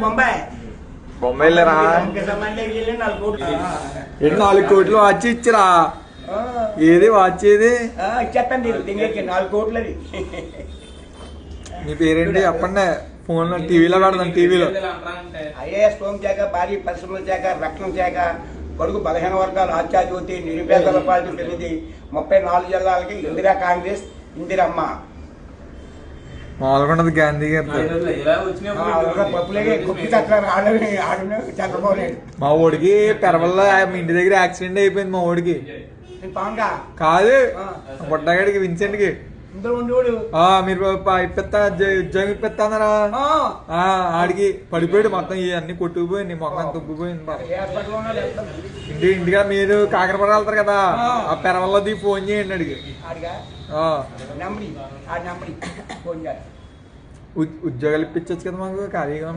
బొంబాయి వెళ్ళరా 4 కోట్లు వాచ్ ఇచ్చిరా. ఏది వాచ్ ఏది ఇచ్చేస్తాను 4 కోట్లది. మీ పేరేంటి చెప్పండి. ఫోన్ లో టీవీలో పెడదాం. టీవీలో ఐఏఎస్ హోంశాఖ, భారీ పరిశ్రమల శాఖ, రక్షణ శాఖ, కొడుకు 15 వర్గాలు, ఆచార్యోతి, నిరుపేదల పార్టీ ప్రతినిధి, 34 జిల్లాలకి ఇందిరా కాంగ్రెస్, ఇందిరమ్మ. మామూలుగా గాంధీ గారు చంద్రబాబు నాయుడు. మా ఓడికి పెరవల్ల మీ ఇంటి దగ్గర యాక్సిడెంట్ అయిపోయింది. మా ఓడికి కాదు, బుడ్డగాడికి విన్సెంట్ కి మీరు ఇప్పిస్తా ఉద్యోగం ఇప్పిస్తానరా. ఆడికి పడిపోయాడు. మొత్తం ఇవన్నీ కొట్టుకుపోయింది. మొత్తం తొక్కుపోయింది. ఇంటిగా మీరు కాకరపడ వెళ్తారు కదా, ఆ పెరవల్లది ఫోన్ చేయండి అడిగి. ఉద్యోగాలు ఇప్పించచ్చు కదా మాకు ఖాళీగా.